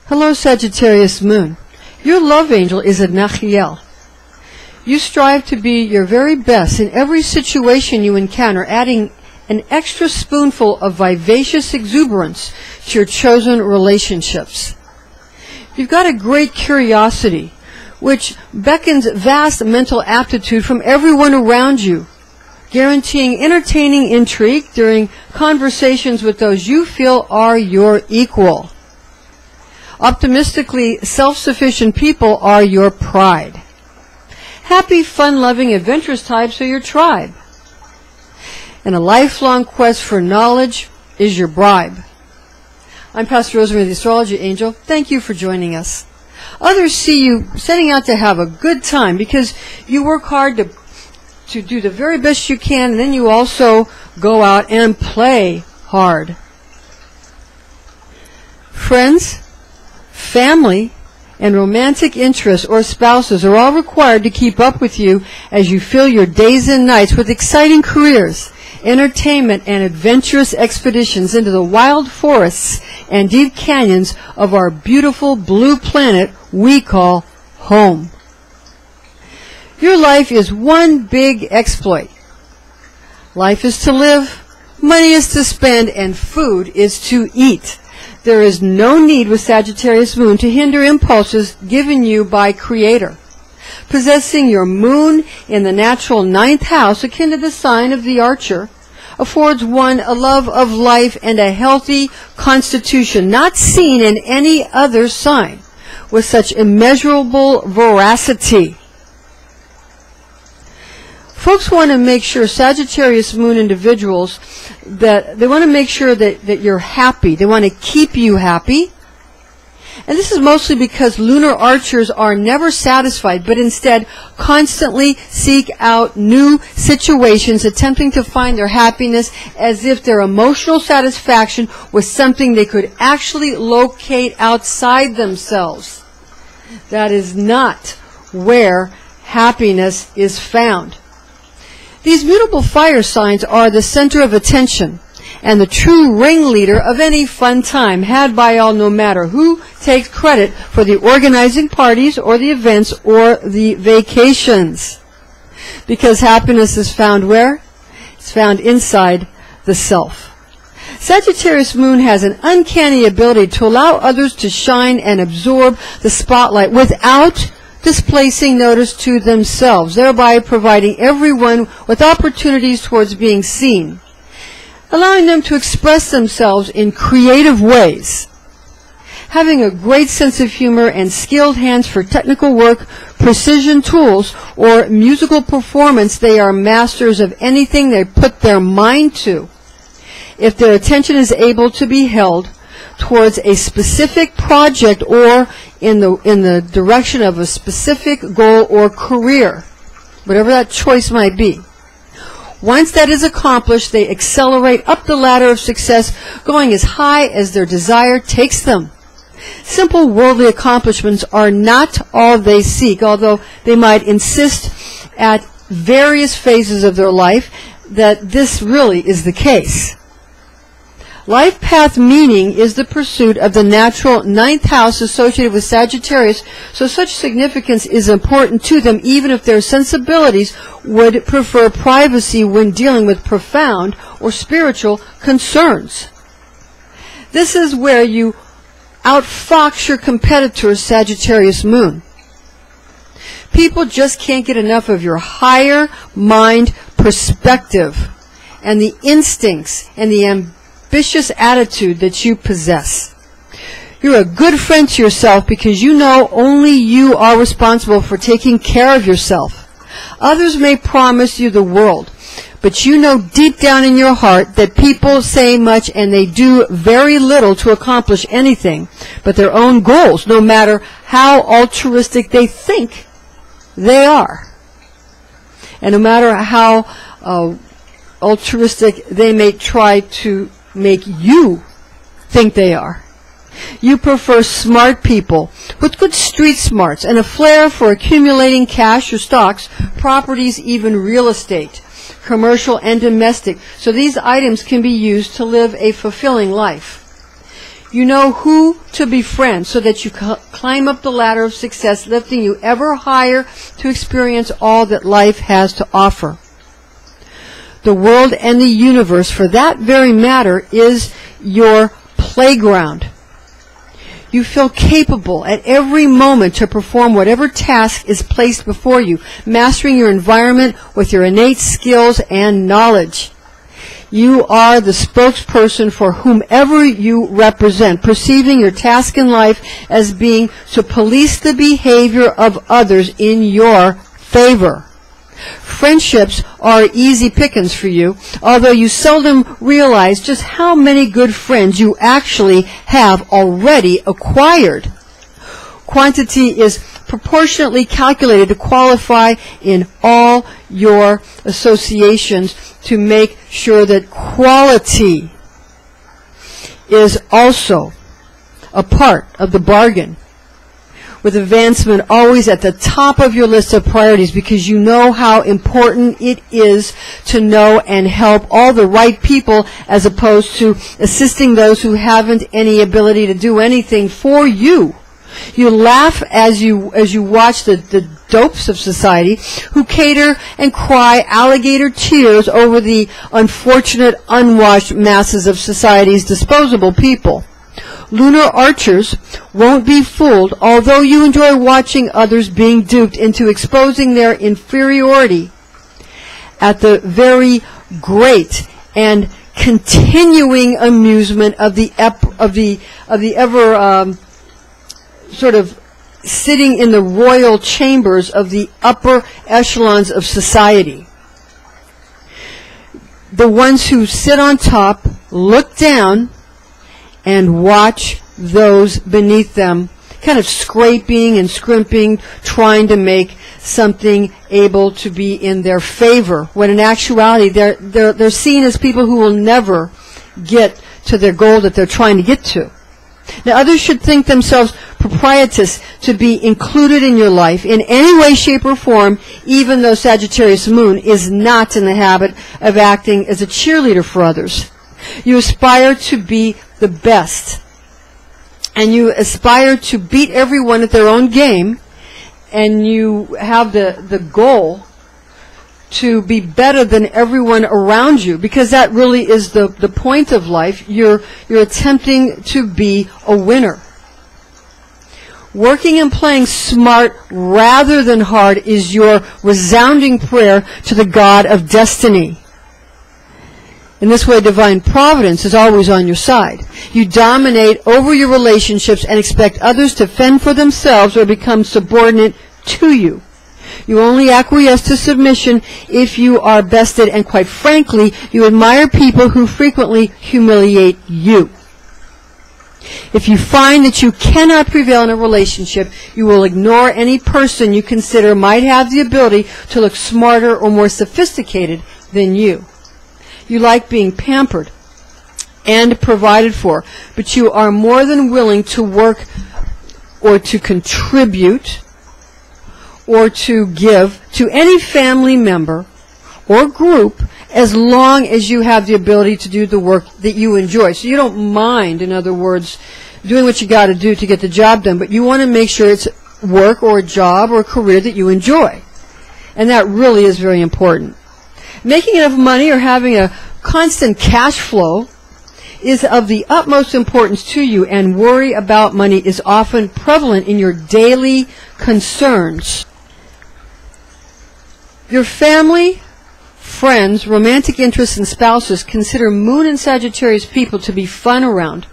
Hello, Sagittarius Moon. Your love angel is a Nachiel. You strive to be your very best in every situation you encounter, adding an extra spoonful of vivacious exuberance to your chosen relationships. You've got a great curiosity, which beckons vast mental aptitude from everyone around you, guaranteeing entertaining intrigue during conversations with those you feel are your equal. Optimistically self-sufficient people are your pride. Happy, fun-loving, adventurous types are your tribe. And a lifelong quest for knowledge is your bribe. I'm Pastor Rosemary, the Astrology Angel. Thank you for joining us. Others see you setting out to have a good time because you work hard to do the very best you can, and then you also go out and play hard. Friends, family, and romantic interests or spouses are all required to keep up with you as you fill your days and nights with exciting careers, entertainment, and adventurous expeditions into the wild forests and deep canyons of our beautiful blue planet we call home. Your life is one big exploit. Life is to live, money is to spend, and food is to eat. There is no need with Sagittarius Moon to hinder impulses given you by Creator. Possessing your moon in the natural 9th house, akin to the sign of the Archer, affords one a love of life and a healthy constitution not seen in any other sign with such immeasurable veracity. Folks want to make sure, Sagittarius Moon individuals, that they want to make sure that you're happy. They want to keep you happy. And this is mostly because lunar archers are never satisfied, but instead constantly seek out new situations, attempting to find their happiness as if their emotional satisfaction was something they could actually locate outside themselves. That is not where happiness is found. These mutable fire signs are the center of attention and the true ringleader of any fun time had by all, no matter who takes credit for the organizing parties or the events or the vacations. Because happiness is found where? It's found inside the self. Sagittarius Moon has an uncanny ability to allow others to shine and absorb the spotlight without displacing notice to themselves, thereby providing everyone with opportunities towards being seen, allowing them to express themselves in creative ways. Having a great sense of humor and skilled hands for technical work, precision tools, or musical performance, they are masters of anything they put their mind to. If their attention is able to be held towards a specific project or in the direction of a specific goal or career, whatever that choice might be. Once that is accomplished, they accelerate up the ladder of success, going as high as their desire takes them. Simple worldly accomplishments are not all they seek, although they might insist at various phases of their life that this really is the case. Life path meaning is the pursuit of the natural 9th house associated with Sagittarius, so such significance is important to them even if their sensibilities would prefer privacy when dealing with profound or spiritual concerns. This is where you outfox your competitors, Sagittarius Moon. People just can't get enough of your higher mind perspective and the instincts and the ambitious attitude that you possess. You're a good friend to yourself because you know only you are responsible for taking care of yourself. Others may promise you the world, but you know deep down in your heart that people say much and they do very little to accomplish anything but their own goals, no matter how altruistic they think they are. And no matter how altruistic they may try to make you think they are. You prefer smart people with good street smarts and a flair for accumulating cash or stocks, properties, even real estate, commercial and domestic, so these items can be used to live a fulfilling life. You know who to befriend so that you climb up the ladder of success, lifting you ever higher to experience all that life has to offer. The world and the universe, for that very matter, is your playground. You feel capable at every moment to perform whatever task is placed before you, mastering your environment with your innate skills and knowledge. You are the spokesperson for whomever you represent, perceiving your task in life as being to police the behavior of others in your favor. Friendships are easy pickings for you, although you seldom realize just how many good friends you actually have already acquired. Quantity is proportionately calculated to qualify in all your associations to make sure that quality is also a part of the bargain, with advancement always at the top of your list of priorities, because you know how important it is to know and help all the right people as opposed to assisting those who haven't any ability to do anything for you. You laugh as you watch the dopes of society who cater and cry alligator tears over the unfortunate, unwashed masses of society's disposable people. Lunar archers won't be fooled, although you enjoy watching others being duped into exposing their inferiority at the very great and continuing amusement of the ever sort of sitting in the royal chambers of the upper echelons of society. The ones who sit on top look down and watch those beneath them kind of scraping and scrimping, trying to make something able to be in their favor, when in actuality they're seen as people who will never get to their goal that they're trying to get to. Now, others should think themselves propitious to be included in your life in any way, shape, or form, even though Sagittarius moon is not in the habit of acting as a cheerleader for others. You aspire to be the best, and you aspire to beat everyone at their own game, and you have the goal to be better than everyone around you, because that really is the point of life. You're attempting to be a winner. Working and playing smart rather than hard is your resounding prayer to the God of destiny. In this way, divine providence is always on your side. You dominate over your relationships and expect others to fend for themselves or become subordinate to you. You only acquiesce to submission if you are bested, and quite frankly, you admire people who frequently humiliate you. If you find that you cannot prevail in a relationship, you will ignore any person you consider might have the ability to look smarter or more sophisticated than you. You like being pampered and provided for, but you are more than willing to work or to contribute or to give to any family member or group as long as you have the ability to do the work that you enjoy. So you don't mind, in other words, doing what you got to do to get the job done, but you want to make sure it's work or a job or a career that you enjoy. And that really is very important. Making enough money or having a constant cash flow is of the utmost importance to you, and worry about money is often prevalent in your daily concerns. Your family, friends, romantic interests, and spouses consider Moon and Sagittarius people to be fun around,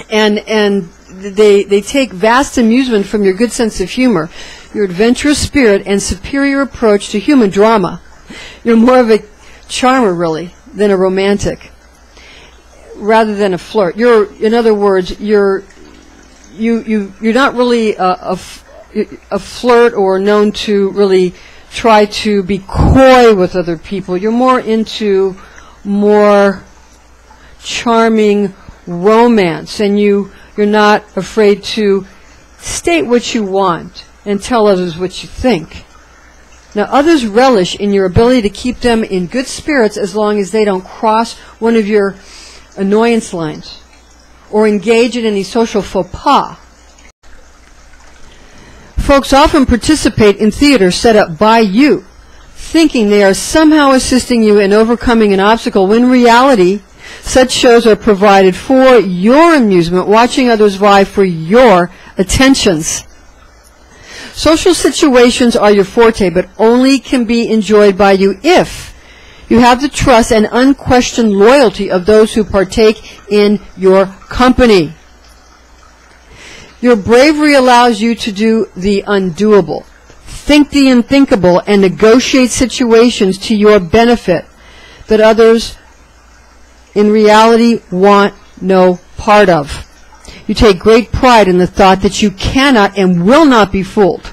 and they take vast amusement from your good sense of humor, your adventurous spirit, and superior approach to human drama. You're more of a charmer, really, than a romantic, rather than a flirt. In other words, you're not really a flirt or known to really try to be coy with other people. You're more into more charming romance, and you're not afraid to state what you want and tell others what you think. Now, others relish in your ability to keep them in good spirits as long as they don't cross one of your annoyance lines, or engage in any social faux pas. Folks often participate in theater set up by you, thinking they are somehow assisting you in overcoming an obstacle, when in reality, such shows are provided for your amusement, watching others vie for your attentions. Social situations are your forte, but only can be enjoyed by you if you have the trust and unquestioned loyalty of those who partake in your company. Your bravery allows you to do the undoable, think the unthinkable, and negotiate situations to your benefit that others in reality want no part of. You take great pride in the thought that you cannot and will not be fooled.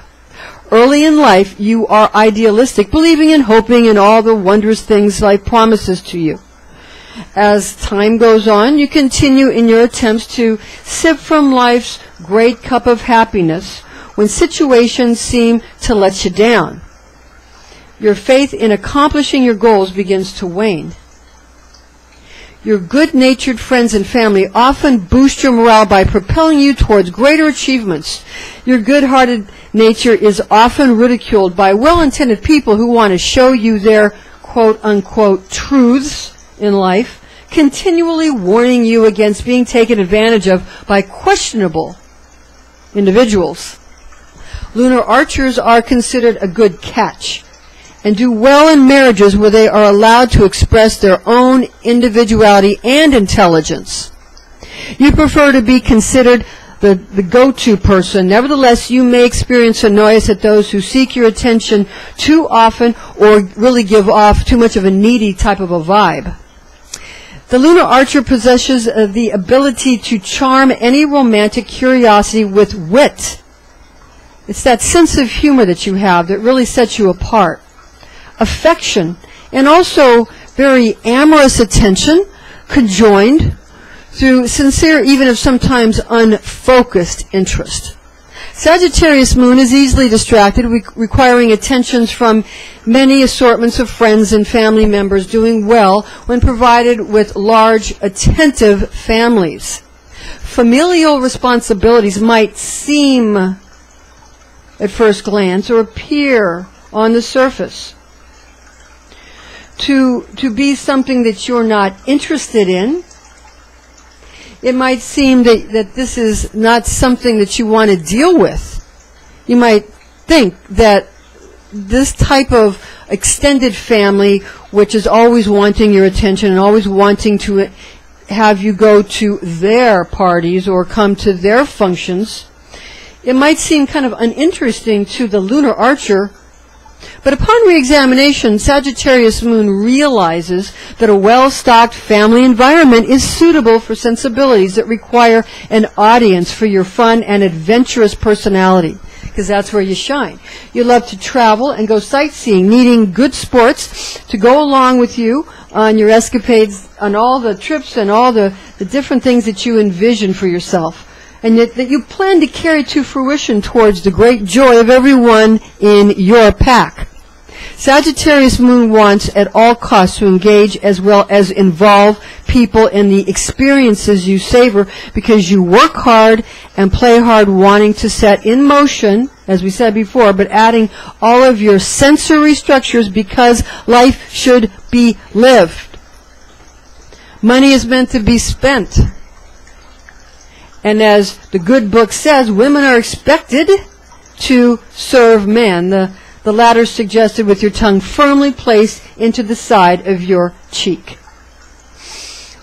Early in life, you are idealistic, believing and hoping in all the wondrous things life promises to you. As time goes on, you continue in your attempts to sip from life's great cup of happiness when situations seem to let you down. Your faith in accomplishing your goals begins to wane. Your good-natured friends and family often boost your morale by propelling you towards greater achievements. Your good-hearted nature is often ridiculed by well-intended people who want to show you their quote-unquote truths in life, continually warning you against being taken advantage of by questionable individuals. Lunar archers are considered a good catch and do well in marriages where they are allowed to express their own individuality and intelligence. You prefer to be considered the go-to person. Nevertheless, you may experience annoyance at those who seek your attention too often or really give off too much of a needy type of a vibe. The lunar archer possesses the ability to charm any romantic curiosity with wit. It's that sense of humor that you have that really sets you apart. Affection, and also very amorous attention, conjoined through sincere, even if sometimes unfocused, interest. Sagittarius moon is easily distracted, requiring attentions from many assortments of friends and family members, doing well when provided with large, attentive families. Familial responsibilities might seem, at first glance, or appear on the surface to be something that you're not interested in. It might seem that this is not something that you want to deal with. You might think that this type of extended family, which is always wanting your attention and always wanting to have you go to their parties or come to their functions, it might seem kind of uninteresting to the lunar archer. But upon re-examination, Sagittarius moon realizes that a well-stocked family environment is suitable for sensibilities that require an audience for your fun and adventurous personality, because that's where you shine. You love to travel and go sightseeing, needing good sports to go along with you on your escapades, on all the trips and all the different things that you envision for yourself, and that you plan to carry to fruition towards the great joy of everyone in your pack. Sagittarius moon wants at all costs to engage as well as involve people in the experiences you savor, because you work hard and play hard, wanting to set in motion, as we said before, but adding all of your sensory structures, because life should be lived. Money is meant to be spent. And as the good book says, women are expected to serve man. The latter suggested with your tongue firmly placed into the side of your cheek.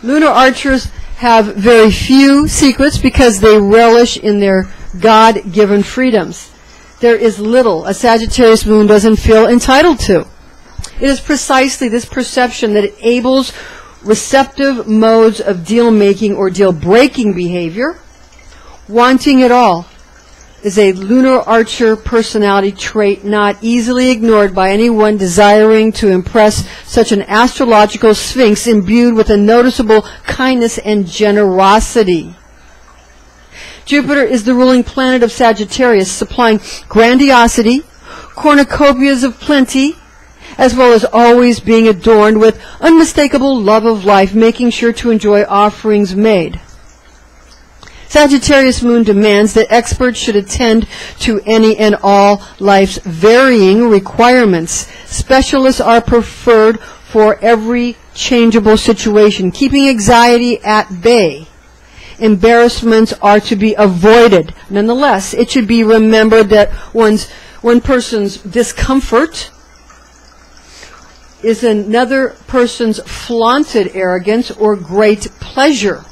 Lunar archers have very few secrets because they relish in their God-given freedoms. There is little a Sagittarius moon doesn't feel entitled to. It is precisely this perception that enables receptive modes of deal-making or deal-breaking behavior. Wanting it all is a lunar archer personality trait not easily ignored by anyone desiring to impress such an astrological sphinx imbued with a noticeable kindness and generosity. Jupiter is the ruling planet of Sagittarius, supplying grandiosity, cornucopias of plenty, as well as always being adorned with unmistakable love of life, making sure to enjoy offerings made. Sagittarius moon demands that experts should attend to any and all life's varying requirements. Specialists are preferred for every changeable situation, keeping anxiety at bay. Embarrassments are to be avoided. Nonetheless, it should be remembered that one person's discomfort is another person's flaunted arrogance or great pleasure.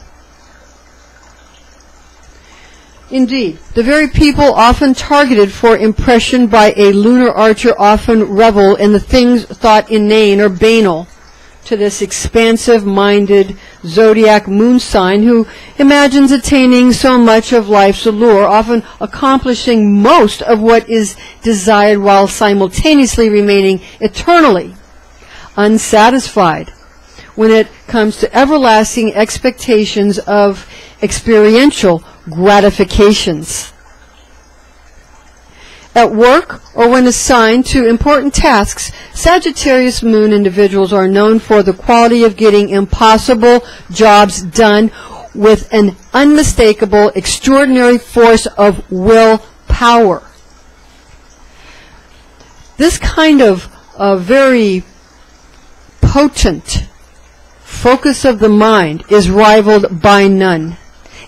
Indeed, the very people often targeted for impression by a lunar archer often revel in the things thought inane or banal to this expansive-minded zodiac moon sign who imagines attaining so much of life's allure, often accomplishing most of what is desired while simultaneously remaining eternally unsatisfied when it comes to everlasting expectations of experiential gratifications. At work or when assigned to important tasks, Sagittarius moon individuals are known for the quality of getting impossible jobs done with an unmistakable, extraordinary force of willpower. This kind of very potent focus of the mind is rivaled by none.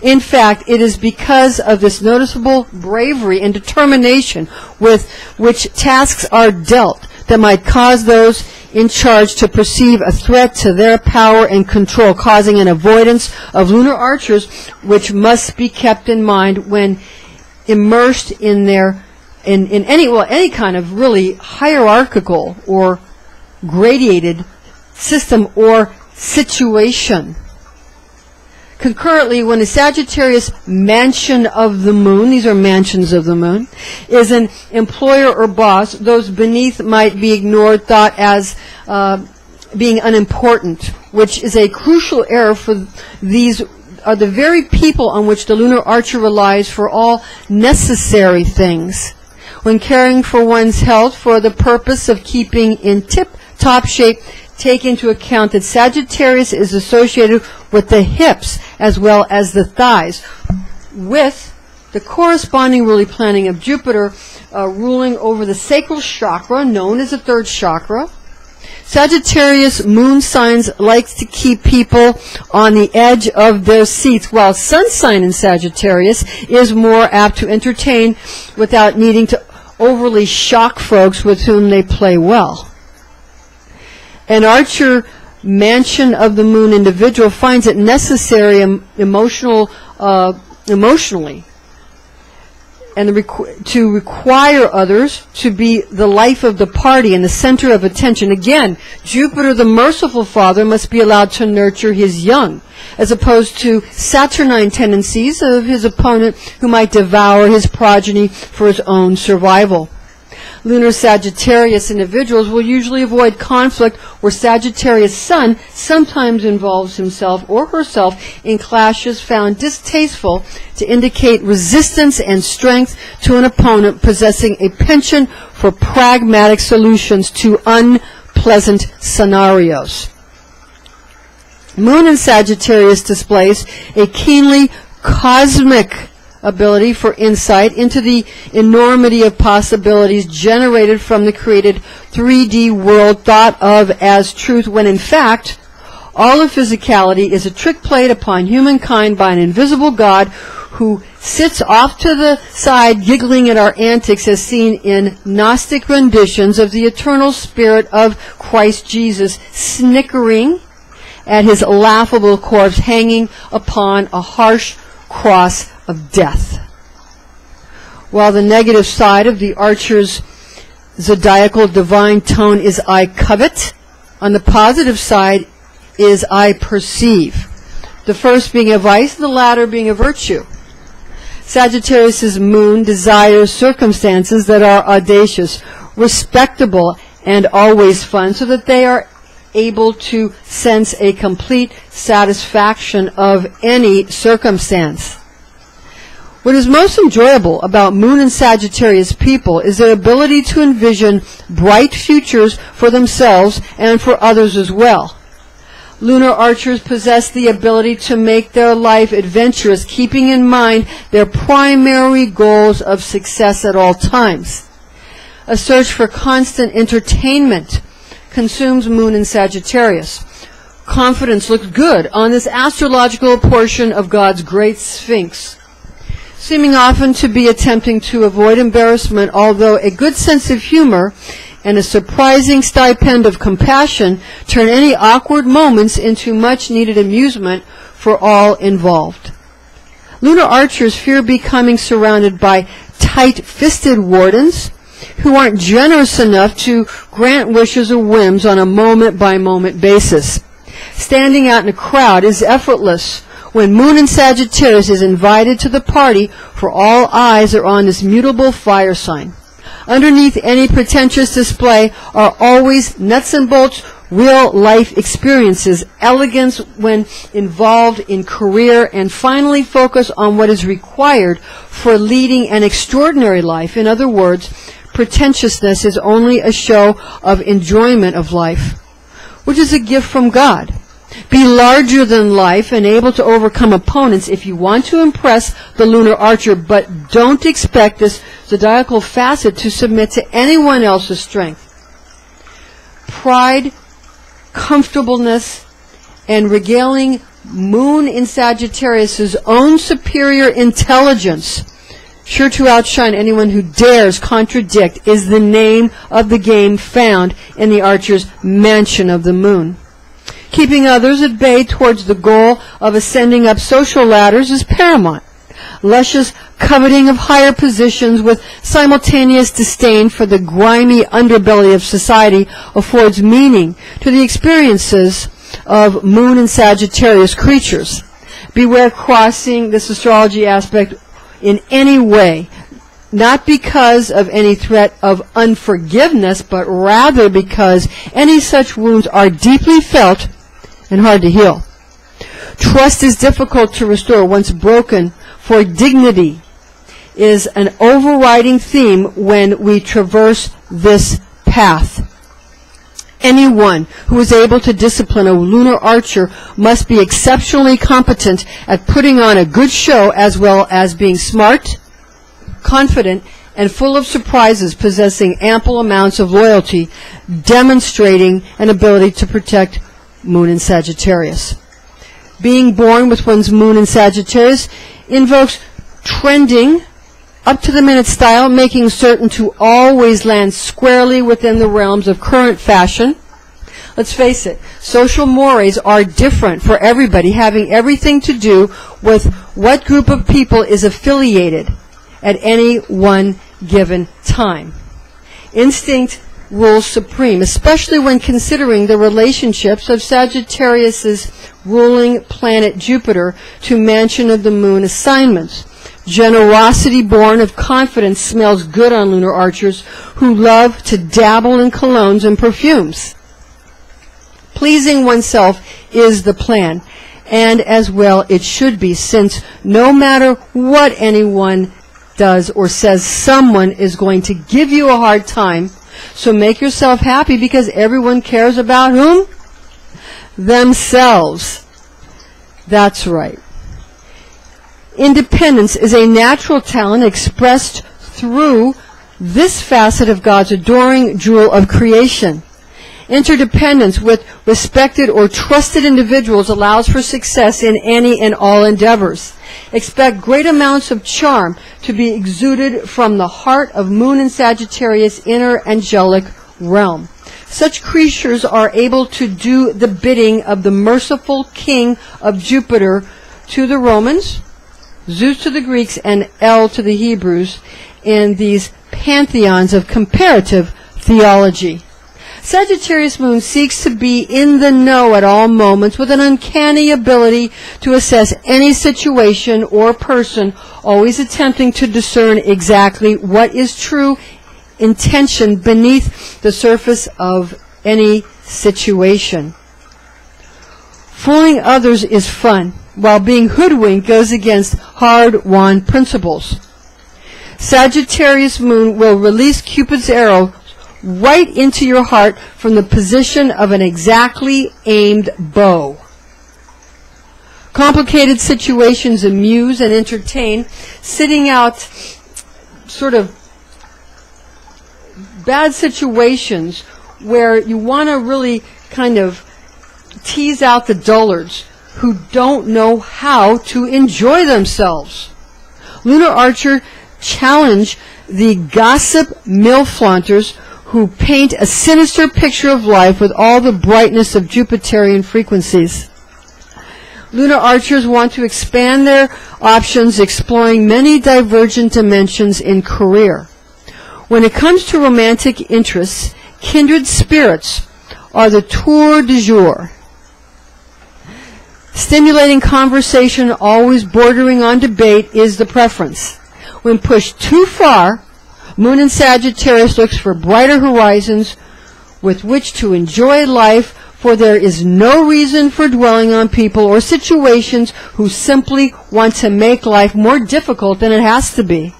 In fact, it is because of this noticeable bravery and determination with which tasks are dealt that might cause those in charge to perceive a threat to their power and control, causing an avoidance of lunar archers, which must be kept in mind when immersed in any kind of really hierarchical or gradated system or situation. Concurrently, when a Sagittarius mansion of the moon, these are mansions of the moon, is an employer or boss, those beneath might be ignored, thought as being unimportant, which is a crucial error, for these are the very people on which the lunar archer relies for all necessary things. When caring for one's health for the purpose of keeping in tip-top shape, take into account that Sagittarius is associated with the hips as well as the thighs, with the corresponding ruling planet of Jupiter ruling over the sacral chakra, known as the third chakra. Sagittarius moon signs likes to keep people on the edge of their seats, while sun sign in Sagittarius is more apt to entertain without needing to overly shock folks with whom they play well. An archer mansion of the moon individual finds it necessary emotionally and to require others to be the life of the party and the center of attention. Again, Jupiter, the merciful father, must be allowed to nurture his young, as opposed to Saturnine tendencies of his opponent who might devour his progeny for his own survival. Lunar Sagittarius individuals will usually avoid conflict where Sagittarius Sun sometimes involves himself or herself in clashes found distasteful to indicate resistance and strength to an opponent possessing a penchant for pragmatic solutions to unpleasant scenarios. Moon in Sagittarius displays a keenly cosmic ability for insight into the enormity of possibilities generated from the created 3D world thought of as truth, when in fact all of physicality is a trick played upon humankind by an invisible God who sits off to the side giggling at our antics, as seen in Gnostic renditions of the eternal spirit of Christ Jesus, snickering at his laughable corpse hanging upon a harsh cross of death. While the negative side of the archer's zodiacal divine tone is I covet, on the positive side is I perceive. The first being a vice, the latter being a virtue. Sagittarius's moon desires circumstances that are audacious, respectable, and always fun, so that they are able to sense a complete satisfaction of any circumstance. What is most enjoyable about Moon and Sagittarius people is their ability to envision bright futures for themselves and for others as well. Lunar archers possess the ability to make their life adventurous, keeping in mind their primary goals of success at all times. A search for constant entertainment consumes Moon in Sagittarius. Confidence looks good on this astrological portion of God's great Sphinx, seeming often to be attempting to avoid embarrassment, although a good sense of humor and a surprising stipend of compassion turn any awkward moments into much-needed amusement for all involved. Lunar archers fear becoming surrounded by tight-fisted wardens who aren't generous enough to grant wishes or whims on a moment-by-moment basis. Standing out in a crowd is effortless when Moon in Sagittarius is invited to the party, for all eyes are on this mutable fire sign. Underneath any pretentious display are always nuts and bolts, real-life experiences, elegance when involved in career, and finally focus on what is required for leading an extraordinary life. In other words, pretentiousness is only a show of enjoyment of life, which is a gift from God. Be larger than life and able to overcome opponents if you want to impress the lunar archer, but don't expect this zodiacal facet to submit to anyone else's strength. Pride, comfortableness, and regaling Moon in Sagittarius' own superior intelligence, sure to outshine anyone who dares contradict, is the name of the game found in the archer's mansion of the moon. Keeping others at bay towards the goal of ascending up social ladders is paramount. Luscious coveting of higher positions with simultaneous disdain for the grimy underbelly of society affords meaning to the experiences of Moon and Sagittarius creatures. Beware crossing this astrology aspect in any way, not because of any threat of unforgiveness, but rather because any such wounds are deeply felt and hard to heal. Trust is difficult to restore once broken, for dignity is an overriding theme when we traverse this path. Anyone who is able to discipline a lunar archer must be exceptionally competent at putting on a good show, as well as being smart, confident, and full of surprises, possessing ample amounts of loyalty, demonstrating an ability to protect Moon in Sagittarius. Being born with one's Moon in Sagittarius invokes trending, up-to-the-minute style, making certain to always land squarely within the realms of current fashion. Let's face it, social mores are different for everybody, having everything to do with what group of people is affiliated at any one given time. Instinct rules supreme, especially when considering the relationships of Sagittarius's ruling planet Jupiter to mansion of the moon assignments. Generosity born of confidence smells good on lunar archers who love to dabble in colognes and perfumes. Pleasing oneself is the plan, and as well it should be, since no matter what anyone does or says, someone is going to give you a hard time. So make yourself happy, because everyone cares about whom? Themselves. That's right. Independence is a natural talent expressed through this facet of God's adoring jewel of creation. Interdependence with respected or trusted individuals allows for success in any and all endeavors. Expect great amounts of charm to be exuded from the heart of Moon and Sagittarius' inner angelic realm. Such creatures are able to do the bidding of the merciful king of Jupiter to the Romans, Zeus to the Greeks, and El to the Hebrews in these pantheons of comparative theology. Sagittarius Moon seeks to be in the know at all moments with an uncanny ability to assess any situation or person, always attempting to discern exactly what is true intention beneath the surface of any situation. Fooling others is fun, while being hoodwinked goes against hard-won principles. Sagittarius Moon will release Cupid's arrow right into your heart from the position of an exactly aimed bow. Complicated situations amuse and entertain, sitting out sort of bad situations where you want to really kind of tease out the dullards who don't know how to enjoy themselves. Lunar Archer challenge the gossip mill-flaunters who paint a sinister picture of life with all the brightness of Jupiterian frequencies. Lunar Archers want to expand their options, exploring many divergent dimensions in career. When it comes to romantic interests, kindred spirits are the tour du jour. Stimulating conversation, always bordering on debate, is the preference. When pushed too far, Moon in Sagittarius looks for brighter horizons with which to enjoy life, for there is no reason for dwelling on people or situations who simply want to make life more difficult than it has to be.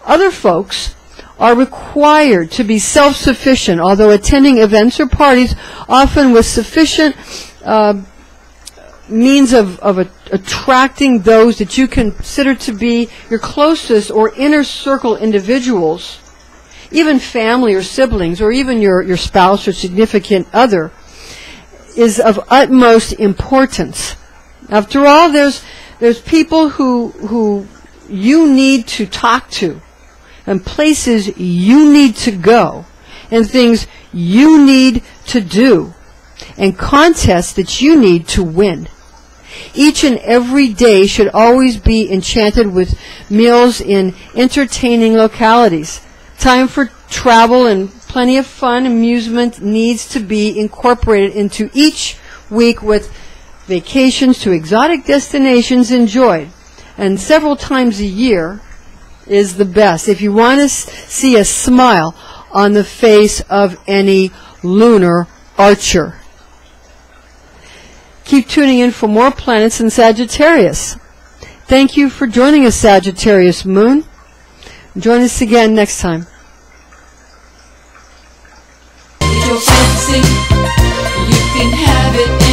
Other folks are required to be self-sufficient, although attending events or parties often with sufficient means of attracting those that you consider to be your closest or inner circle individuals, even family or siblings, or even your spouse or significant other, is of utmost importance. After all, there's people who you need to talk to, and places you need to go, and things you need to do, and contests that you need to win. Each and every day should always be enchanted with meals in entertaining localities. Time for travel and plenty of fun, amusement needs to be incorporated into each week, with vacations to exotic destinations enjoyed. And several times a year is the best if you want to see a smile on the face of any lunar archer. Keep tuning in for more planets in Sagittarius. Thank you for joining us, Sagittarius Moon. Join us again next time. Your fantasy, you can have it.